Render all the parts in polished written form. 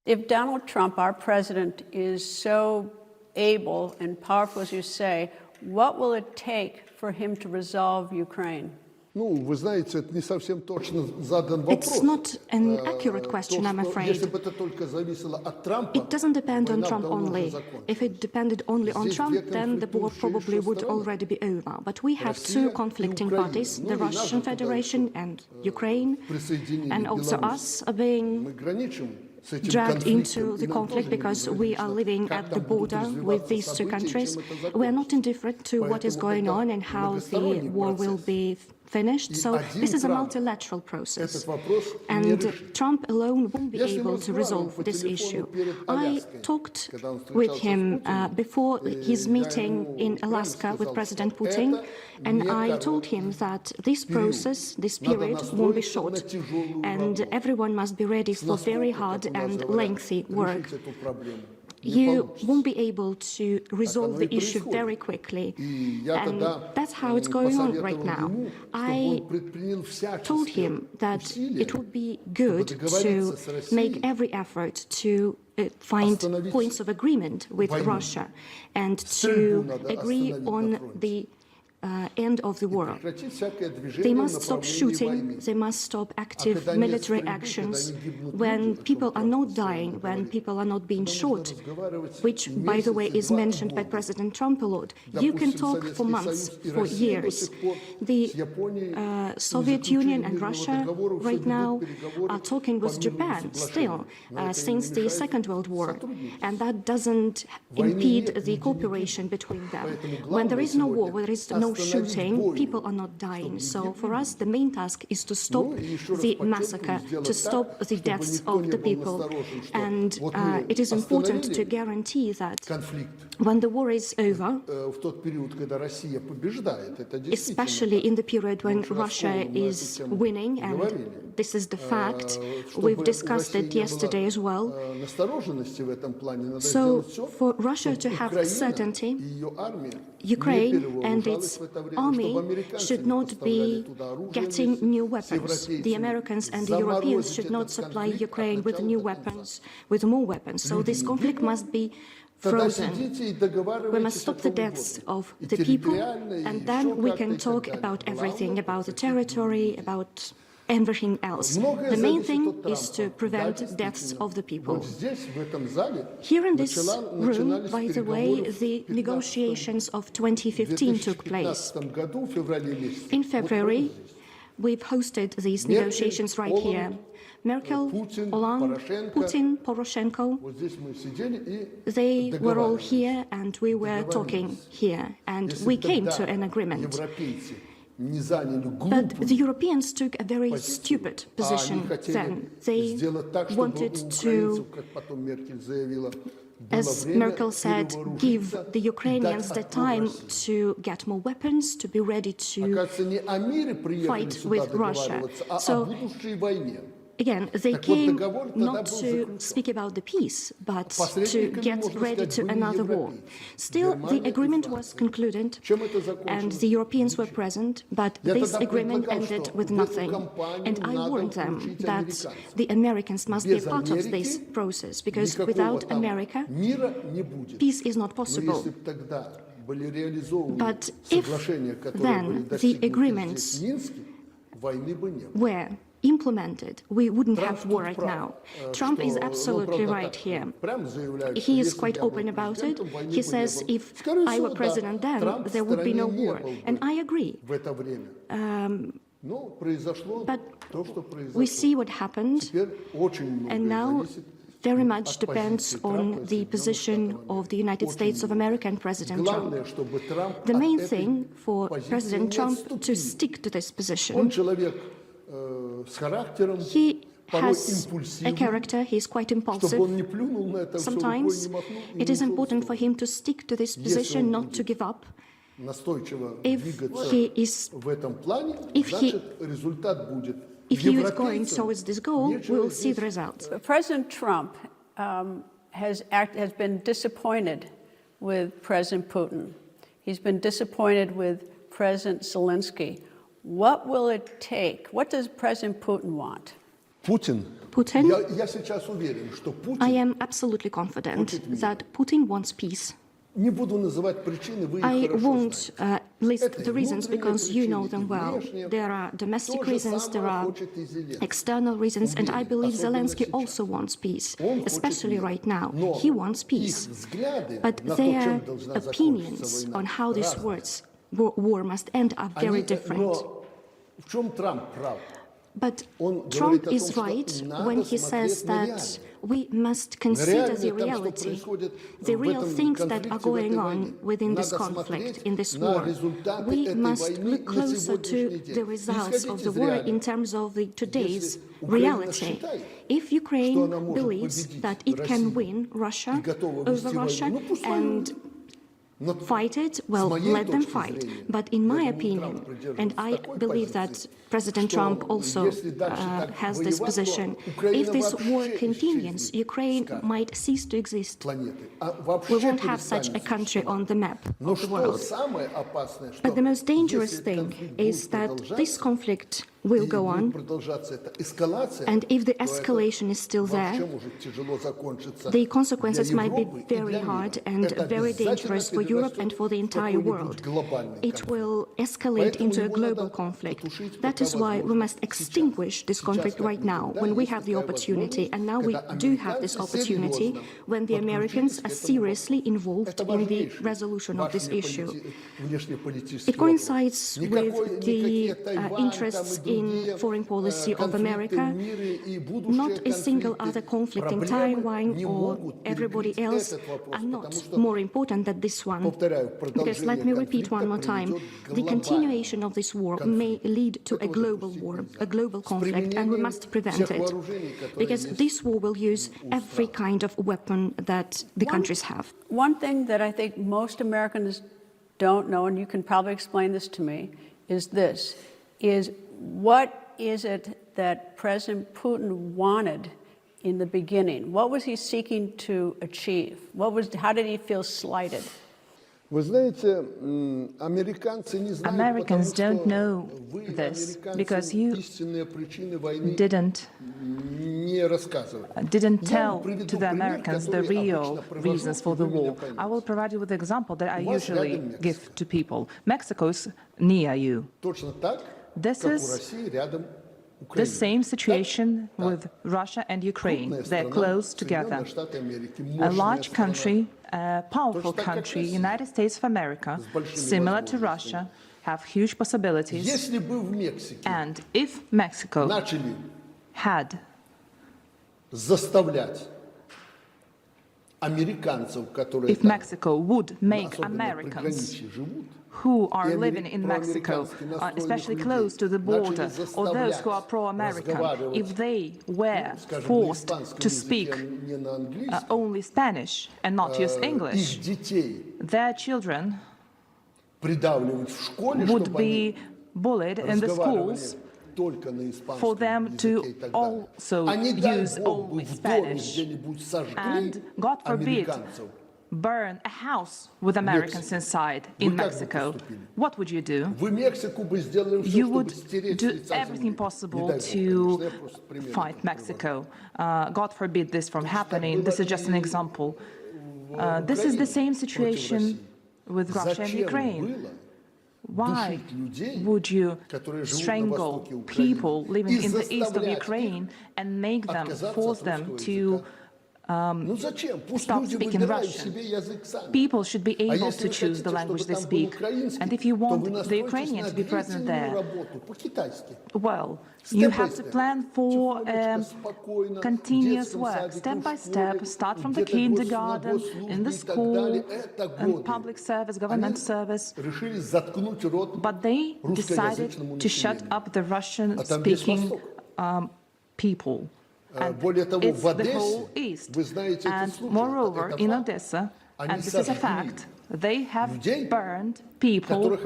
If Donald Trump, our president, is so able and powerful as you say, what will it take for him to resolve Ukraine? It's not an accurate question, I'm afraid. It doesn't depend on Trump only. If it depended only on Trump, then the war probably would already be over. But we have two conflicting parties, the Russian Federation and Ukraine, and also us are being dragged into the conflict because we are living at the border with these two countries. We are not indifferent to what is going on and how the war will be finished. So this is a multilateral process. And Trump alone won't be able to resolve this issue. I talked with him before his meeting in Alaska with President Putin, and I told him that this process, this period, won't be short, and everyone must be ready for very hard and lengthy work. You won't be able to resolve the issue very quickly, and that's how it's going on right now. I told him that it would be good to make every effort to find points of agreement with Russia and to agree on the end of the war. They must stop shooting, they must stop active military actions when people are not dying, when people are not being shot, which, by the way, is mentioned by President Trump a lot. You can talk for months, for years. The Soviet Union and Russia right now are talking with Japan still, since the Second World War, and that doesn't impede the cooperation between them. When there is no war, when there is no shooting, people are not dying. So for us, the main task is to stop the massacre, to stop the deaths of the people. And it is important to guarantee that when the war is over, especially in the period when Russia is winning, and this is the fact, we've discussed it yesterday as well. So for Russia to have certainty, Ukraine and its army should not be getting new weapons. The Americans and the Europeans should not supply Ukraine with new weapons, with more weapons. So this conflict must be frozen. We must stop the deaths of the people, and then we can talk about everything, about the territory, about everything else. The main thing is to prevent deaths of the people. Here in this room, by the way, the negotiations of 2015 took place. In February, we've hosted these negotiations right here. Merkel, Hollande, Putin, Poroshenko, they were all here and we were talking here, and we came to an agreement. But the Europeans took a very stupid position then. They wanted to, as Merkel said, give the Ukrainians the time to get more weapons, to be ready to fight with Russia. So, again, they came not to speak about the peace, but to get ready to another war. Still, the agreement was concluded, and the Europeans were present, but this agreement ended with nothing. And I warned them that the Americans must be a part of this process, because without America, peace is not possible. But if then the agreements were implemented, we wouldn't have war right now. Trump is absolutely right here. He is quite open about it. He says, if I were president then, there would be no war. And I agree. But we see what happened, and now very much depends on the position of the United States of America and President Trump. The main thing for President Trump to stick to this position. He has a character, he is quite impulsive. Sometimes it is important for him to stick to this position, not to give up. If he is going towards this goal, we'll see the results. President Trump has been disappointed with President Putin. He's been disappointed with President Zelensky. What will it take? What does President Putin want? Putin, I am absolutely confident that Putin wants peace. I won't list the reasons because you know them well. There are domestic reasons, there are external reasons, and I believe Zelensky also wants peace, especially right now. He wants peace. But their opinions on how this war must end are very different. But Trump is right when he says that we must consider the reality, the real things that are going on within this conflict, in this war. We must look closer to the results of the war in terms of today's reality. If Ukraine believes that it can win Russia over Russia and fight it, well, let them fight. But in my opinion, and I believe that President Trump also has this position, if this war continues, Ukraine might cease to exist. We won't have such a country on the map of the world. But the most dangerous thing is that this conflict will go on, and if the escalation is still there, the consequences might be very hard and very dangerous for Europe and for the entire world. It will escalate into a global conflict. That is why we must extinguish this conflict right now, when we have the opportunity, and now we do have this opportunity, when the Americans are seriously involved in the resolution of this issue. It coincides with the interests in foreign policy of America. Not a single other conflict in Taiwan or everybody else are not more important than this one. Because let me repeat one more time, the continuation of this war may lead to a global war, a global conflict, and we must prevent it. Because this war will use every kind of weapon that the countries have. One thing that I think most Americans don't know, and you can probably explain this to me, is this, is what is it that President Putin wanted in the beginning? What was he seeking to achieve? How did he feel slighted? Americans don't know this because you didn't tell to the Americans the real reasons for the war. I will provide you with an example that I usually give to people. Mexico's near you. This is the same situation with Russia and Ukraine. They're close together. A large country, a powerful country, United States of America, similar to Russia, have huge possibilities. And if Mexico had if Mexico would make Americans who are living in Mexico, especially close to the border, or those who are pro-American, if they were forced to speak only Spanish and not use English, their children would be bullied in the schools for them to also use only Spanish, and, God forbid, burn a house with Americans inside in Mexico. What would you do? You would do everything possible to fight Mexico. God forbid this from happening. This is just an example. This is the same situation with Russia and Ukraine. Why would you strangle people living in the east of Ukraine and make them, force them to stop speaking Russian? People should be able to choose the language they speak. And if you want the Ukrainian to be present there, well, you have to plan for continuous work, step by step, start from the kindergarten, in the school, and public service, government service. But they decided to shut up the Russian-speaking people. And it's the whole East. And moreover, in Odessa, and this is a fact, they have burned people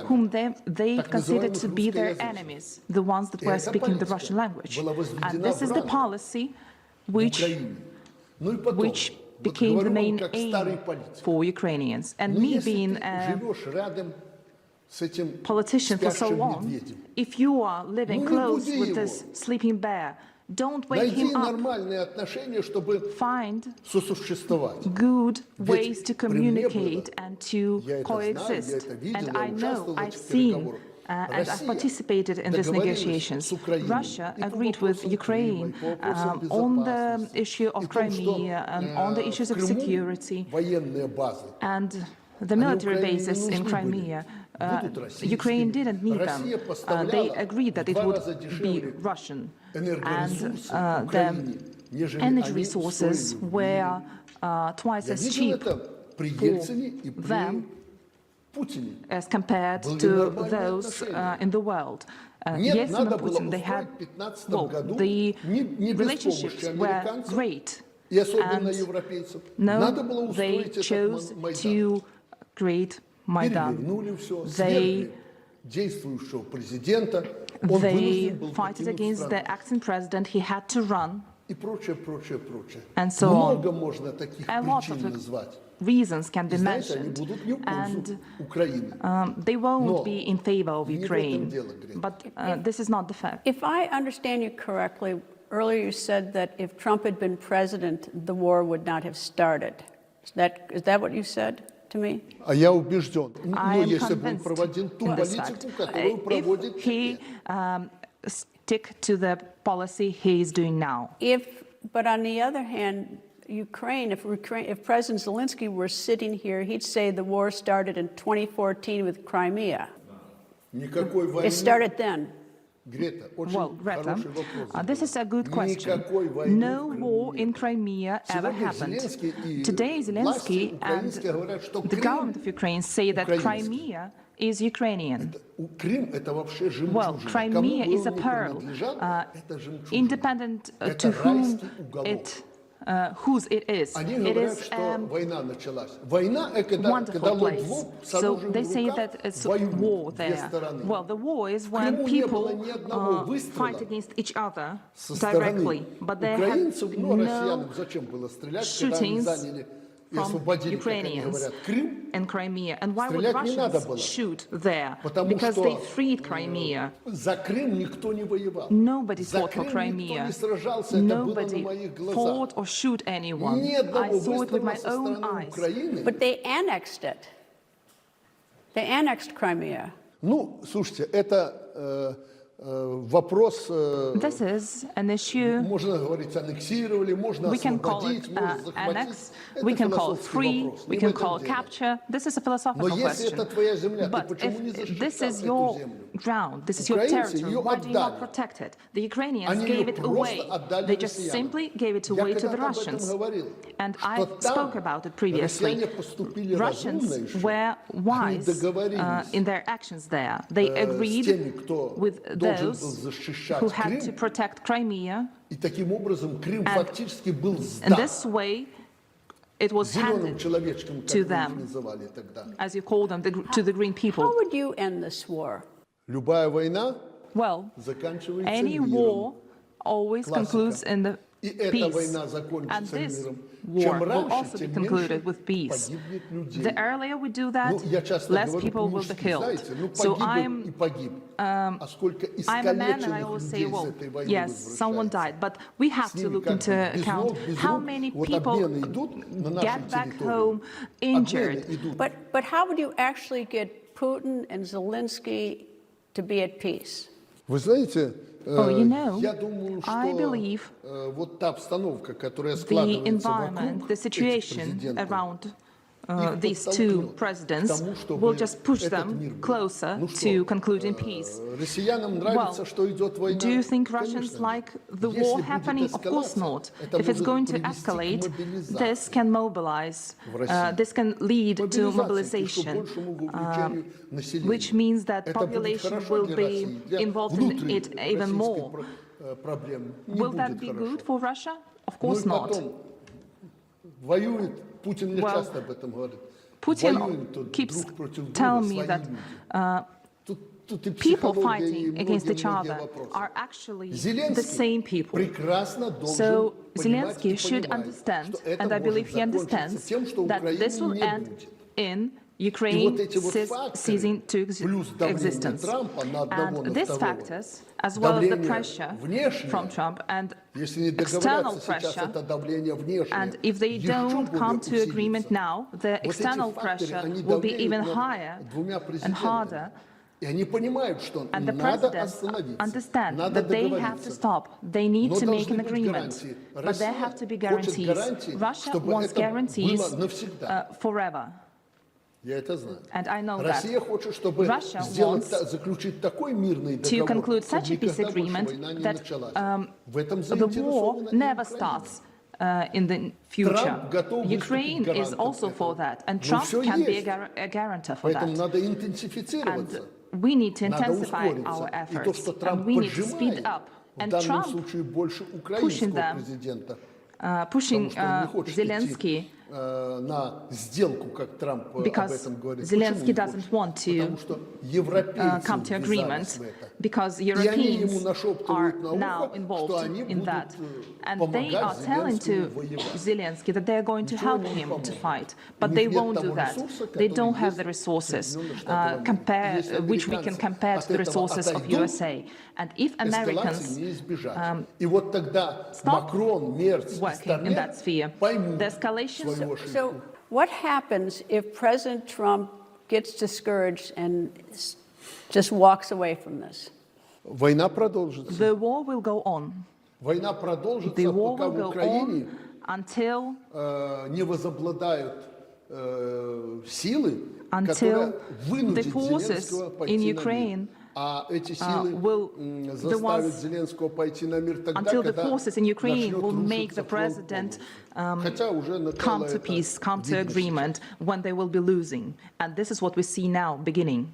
whom they considered to be their enemies, the ones that were speaking the Russian language. And this is the policy which became the main aim for Ukrainians. And me being politician for so long, if you are living close with this sleeping bear, don't wake him up. Find good ways to communicate and to coexist. And I know, I've seen, and I've participated in these negotiations. Russia agreed with Ukraine on the issue of Crimea and on the issues of security and the military bases in Crimea. Ukraine didn't need them. They agreed that it would be Russian. And the energy resources were twice as cheap for them as compared to those in the world. Yeltsin and Putin, they had, well, the relationships were great. And no, they chose to create Maidan. They fighted against the acting president. He had to run. And so on. A lot of reasons can be mentioned, and they won't be in favor of Ukraine. But this is not the fact. If I understand you correctly, earlier you said that if Trump had been president, the war would not have started. Is that what you said to me? I am convinced in this fact. If he stick to the policy he is doing now. But on the other hand, if President Zelensky were sitting here, he'd say the war started in 2014 with Crimea. It started then. Well, Greta, this is a good question. No war in Crimea ever happened. Today, Zelensky and the government of Ukraine say that Crimea is Ukrainian. Well, Crimea is a pearl, independent to whom whose it is. It is a wonderful place. So they say that it's war there. Well, the war is when people fight against each other directly, but there have no shootings from Ukrainians in Crimea. And why would Russians shoot there? Because they freed Crimea. Nobody fought for Crimea. Nobody fought or shoot anyone. I saw it with my own eyes. But they annexed it. They annexed Crimea. This is an issue. We can call it annex, we can call it free, we can call it capture. This is a philosophical question. But if this is your ground, this is your territory, why do you not protect it? The Ukrainians gave it away. They just simply gave it away to the Russians. And I spoke about it previously. Russians were wise in their actions there. They agreed with those who had to protect Crimea, and in this way it was handed to them, as you call them, to the green people. How would you end this war? Well, any war always concludes in the peace, and this war will also be concluded with peace. The earlier we do that, less people will be killed. So I'm a man, and I always say, well, yes, someone died, but we have to look into account how many people get back home injured. But how would you actually get Putin and Zelensky to be at peace? Oh, you know, I believe the environment, the situation around these two presidents will just push them closer to concluding peace. Well, do you think Russians like the war happening? Of course not. If it's going to escalate, this can mobilize, this can lead to mobilization, which means that population will be involved in it even more. Will that be good for Russia? Of course not. Well, Putin keeps telling me that people fighting against each other are actually the same people. So Zelensky should understand, and I believe he understands, that this will end in Ukraine ceasing to existence. And these factors, as well as the pressure from Trump and external pressure, and if they don't come to agreement now, the external pressure will be even higher and harder. And the presidents understand that they have to stop. They need to make an agreement, but there have to be guarantees. Russia wants guarantees forever. And I know that Russia wants to conclude such a peace agreement that the war never starts in the future. Ukraine is also for that, and Trump can be a guarantor for that. And we need to intensify our efforts, and we need to speed up. And Trump pushing them, pushing Zelensky, because Zelensky doesn't want to come to agreement, because Europeans are now involved in that. And they are telling to Zelensky that they're going to help him to fight, but they won't do that. They don't have the resources which we can compare to the resources of USA. And if Americans stop working in that sphere, the escalation... So what happens if President Trump gets discouraged and just walks away from this? The war will go on. The war will go on until the forces in Ukraine will make the president come to peace, come to agreement when they will be losing. And this is what we see now beginning.